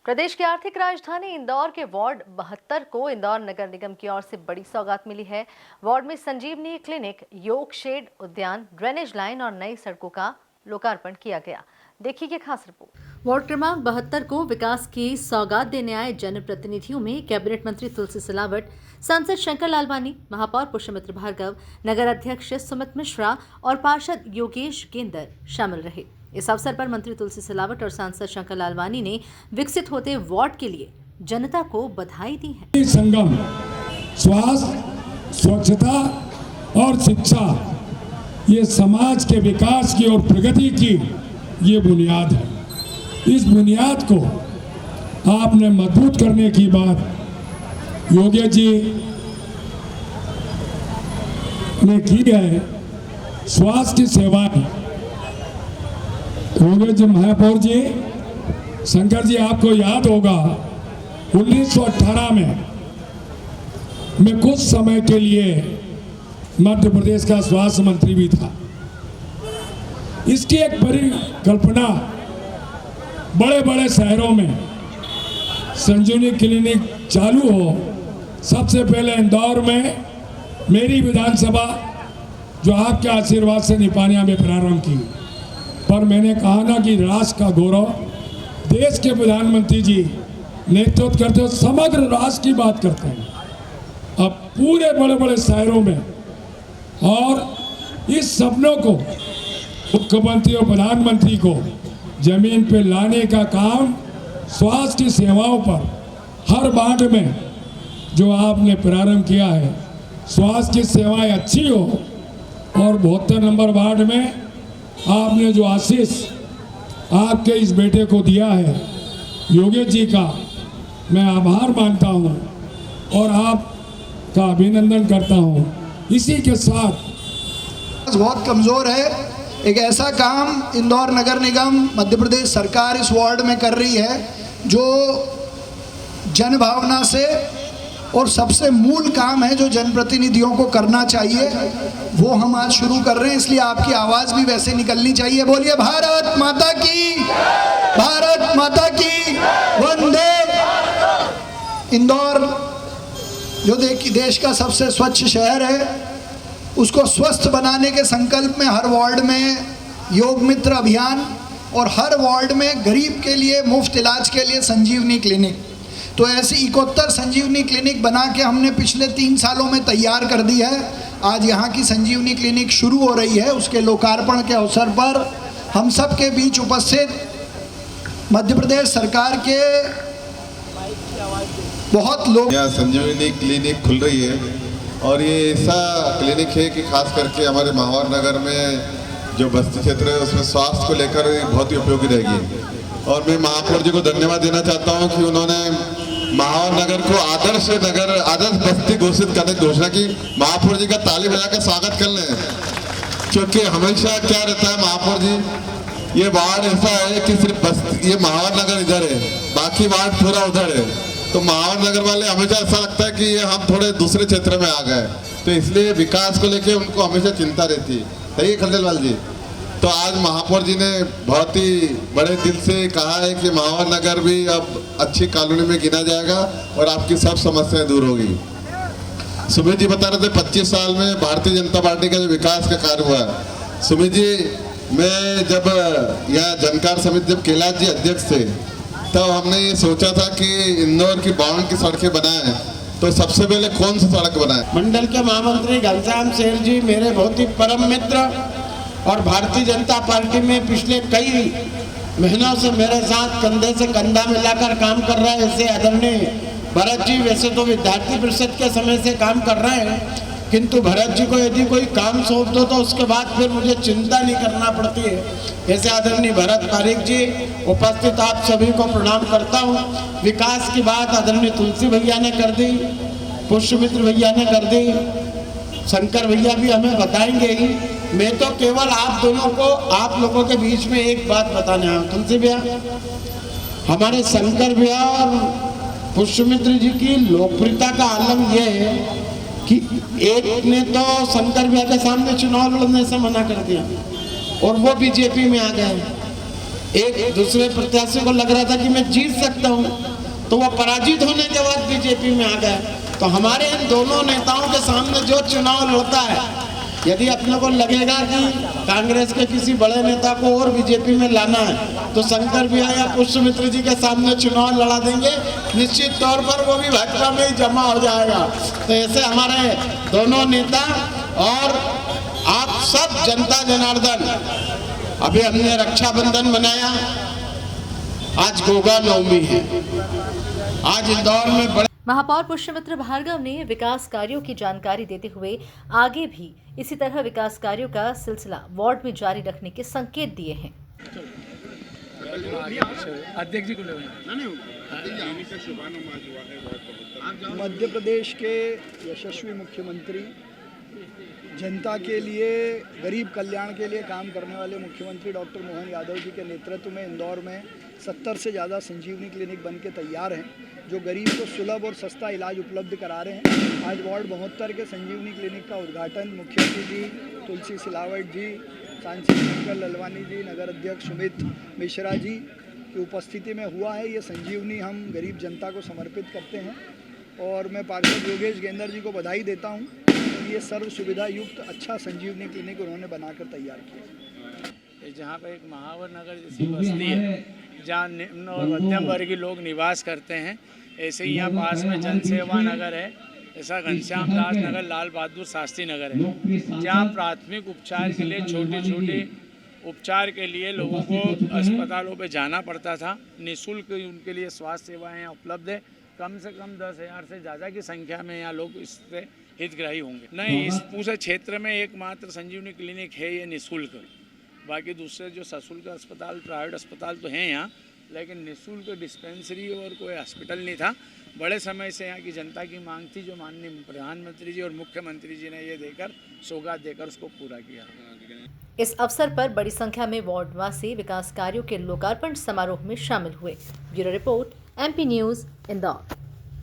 प्रदेश की आर्थिक राजधानी इंदौर के वार्ड 72 को इंदौर नगर निगम की ओर से बड़ी सौगात मिली है। वार्ड में संजीवनी क्लिनिक, योग शेड, उद्यान, ड्रेनेज लाइन और नई सड़कों का लोकार्पण किया गया। देखिए ये खास रिपोर्ट। वार्ड क्रमांक 72 को विकास की सौगात देने आए जनप्रतिनिधियों में कैबिनेट मंत्री तुलसी सिलावट, सांसद शंकर लालवानी, महापौर पुष्यमित्र भार्गव, नगर अध्यक्ष सुमित मिश्रा और पार्षद योगेश गेंदर शामिल रहे। इस अवसर पर मंत्री तुलसी सिलावट और सांसद शंकर लालवानी ने विकसित होते वार्ड के लिए जनता को बधाई दी है। संगम, स्वास्थ्य, स्वच्छता और शिक्षा ये समाज के विकास की और प्रगति की ये बुनियाद है। इस बुनियाद को आपने मजबूत करने की बात योगेश जी ने की है। स्वास्थ्य सेवाएं योगेश जी, महापौर जी, शंकर जी, आपको याद होगा 1918 में मैं कुछ समय के लिए मध्य प्रदेश का स्वास्थ्य मंत्री भी था। इसकी एक बड़ी कल्पना बड़े बड़े शहरों में संजीवनी क्लिनिक चालू हो। सबसे पहले इंदौर में मेरी विधानसभा जो आपके आशीर्वाद से निपानिया में प्रारंभ की, पर मैंने कहा ना कि राष्ट्र का गौरव देश के प्रधानमंत्री जी नेतृत्व करते हो, समग्र राष्ट्र की बात करते हैं। अब पूरे बड़े बड़े शहरों में और इस सपनों को मुख्यमंत्री और प्रधानमंत्री को जमीन पे लाने का काम स्वास्थ्य की सेवाओं पर हर वार्ड में जो आपने प्रारंभ किया है, स्वास्थ्य की सेवाएं अच्छी हो। और 72 नंबर वार्ड में आपने जो आशीष आपके इस बेटे को दिया है, योगेश जी का मैं आभार मानता हूं और आपका अभिनंदन करता हूं। इसी के साथ बहुत कमज़ोर है। एक ऐसा काम इंदौर नगर निगम मध्य प्रदेश सरकार इस वार्ड में कर रही है जो जनभावना से और सबसे मूल काम है जो जनप्रतिनिधियों को करना चाहिए, वो हम आज शुरू कर रहे हैं। इसलिए आपकी आवाज़ भी वैसे निकलनी चाहिए। बोलिए भारत माता की, भारत माता की, वंदे। इंदौर जो देश का सबसे स्वच्छ शहर है, उसको स्वस्थ बनाने के संकल्प में हर वार्ड में योग मित्र अभियान और हर वार्ड में गरीब के लिए मुफ्त इलाज के लिए संजीवनी क्लिनिक, तो ऐसी 71 संजीवनी क्लिनिक बना के हमने पिछले 3 सालों में तैयार कर दी है। आज यहाँ की संजीवनी क्लिनिक शुरू हो रही है। उसके लोकार्पण के अवसर पर हम सब के बीच उपस्थित मध्य प्रदेश सरकार के बहुत लोग। यहाँ संजीवनी क्लिनिक खुल रही है और ये ऐसा क्लिनिक है कि खास करके हमारे माहौर नगर में जो बस्ती क्षेत्र है उसमें स्वास्थ्य को लेकर बहुत ही उपयोगी रहेगी। और मैं महापौर जी को धन्यवाद देना चाहता हूं कि उन्होंने माहौर नगर को आदर्श नगर, आदर्श बस्ती घोषित करने की घोषणा की। महापौर जी का ताली बजाकर स्वागत कर लें, क्योंकि हमेशा क्या रहता है महापौर जी, ये वार्ड ऐसा है कि सिर्फ बस्ती, ये माहौर नगर इधर है, बाकी वार्ड पूरा उधर है। तो माहौर नगर वाले हमेशा ऐसा लगता है कि ये हम थोड़े दूसरे क्षेत्र में आ गए, तो इसलिए विकास को लेके उनको हमेशा चिंता रहती है। सही है खंडेलवाल जी? तो आज महापौर जी ने बहुत ही बड़े दिल से कहा है कि माहौर नगर भी अब अच्छी कॉलोनी में गिना जाएगा और आपकी सब समस्याएं दूर होगी। सुमित जी बता रहे थे 25 साल में भारतीय जनता पार्टी का जो विकास का कार्य हुआ है। सुमित जी, मैं जब यहाँ जानकार समिति जब कैलाश जी अध्यक्ष थे तब हमने ये सोचा था कि इंदौर की 52 की सड़कें बनाएं, तो सबसे पहले कौन सी सड़क बनाएं? मंडल के महामंत्री घनश्याम शेर जी मेरे बहुत ही परम मित्र और भारतीय जनता पार्टी में पिछले कई महीनों से मेरे साथ कंधे से कंधा मिलाकर काम कर रहे हैं। ऐसे आदरणीय भरत जी वैसे तो विद्यार्थी परिषद के समय से काम कर रहे हैं, किंतु भरत जी को यदि कोई काम सौंप दो तो उसके बाद फिर मुझे चिंता नहीं करना पड़ती है। ऐसे आदरणीय भरत पारिक जी, उपस्थित आप सभी को प्रणाम करता हूँ। विकास की बात आदरणीय तुलसी भैया ने कर दी, पुष्यमित्र भैया ने कर दी, शंकर भैया भी हमें बताएंगे ही। मैं तो केवल आप दोनों को, आप लोगों के बीच में एक बात बताने आया हूँ। तुलसी भैया, हमारे शंकर भैया और पुष्यमित्र जी की लोकप्रियता का आलम यह है कि एक ने तो शंकर भैया के सामने चुनाव लड़ने से मना कर दिया और वो बीजेपी में आ गए। एक दूसरे प्रत्याशी को लग रहा था कि मैं जीत सकता हूं, तो वह पराजित होने के बाद बीजेपी में आ गए। तो हमारे इन दोनों नेताओं के सामने जो चुनाव लड़ता है, यदि अपने को लगेगा कि कांग्रेस के किसी बड़े नेता को और बीजेपी में लाना है, तो शंकर भैया या पुष्पमित्र जी के सामने चुनाव लड़ा देंगे, निश्चित तौर पर वो भी भाजपा में ही जमा हो जाएगा। तो ऐसे हमारे दोनों नेता और आप सब जनता जनार्दन, अभी हमने रक्षाबंधन मनाया, आज गोगा नवमी है, आज इंदौर में बड़े महापौर पुष्यमित्र भार्गव ने विकास कार्यों की जानकारी देते हुए आगे भी इसी तरह विकास कार्यों का सिलसिला वार्ड में जारी रखने के संकेत दिए हैं। मध्य प्रदेश के यशस्वी मुख्यमंत्री, जनता के लिए, गरीब कल्याण के लिए काम करने वाले मुख्यमंत्री डॉक्टर मोहन यादव जी के नेतृत्व में इंदौर में 70 से ज़्यादा संजीवनी क्लिनिक बन के तैयार हैं, जो गरीब को सुलभ और सस्ता इलाज उपलब्ध करा रहे हैं। आज वार्ड 72 के संजीवनी क्लिनिक का उद्घाटन मुख्यमंत्री जी तुलसी सिलावट जी, सांसद शंकर ललवानी जी, नगर अध्यक्ष सुमित मिश्रा जी की उपस्थिति में हुआ है। ये संजीवनी हम गरीब जनता को समर्पित करते हैं और मैं पार्षद योगेश गेंदर जी को बधाई देता हूँ। ये सर्व सुविधा युक्त अच्छा संजीवनी क्लिनिक उन्होंने बनाकर तैयार किया। जहाँ पर एक महावर नगर जैसी बस्ती है, जहाँ निम्न और मध्यम वर्गीय लोग निवास करते हैं, ऐसे ही यहाँ पास में जनसेवा नगर है, ऐसा घनश्याम दास नगर, लाल बहादुर शास्त्री नगर है, जहाँ प्राथमिक उपचार के लिए छोटे छोटे उपचार के लिए लोगों को अस्पतालों पे जाना पड़ता था। निःशुल्क उनके लिए स्वास्थ्य सेवाएं यहाँ उपलब्ध है। कम से कम 10,000 से ज़्यादा की संख्या में यहाँ लोग इससे हितग्राही होंगे। नहीं, इस पूरे क्षेत्र में एकमात्र संजीवनी क्लिनिक है ये निःशुल्क। बाकी दूसरे जो सशुल्क अस्पताल, प्राइवेट अस्पताल तो हैं यहाँ, लेकिन निःशुल्क डिस्पेंसरी और कोई हॉस्पिटल नहीं था। बड़े समय से यहाँ की जनता की मांग थी, जो माननीय प्रधानमंत्री जी और मुख्यमंत्री जी ने ये देकर, सौगात देकर उसको पूरा किया। इस अवसर पर बड़ी संख्या में वार्डवासी विकास कार्यों के लोकार्पण समारोह में शामिल हुए। Bureau report, MP news, Indore.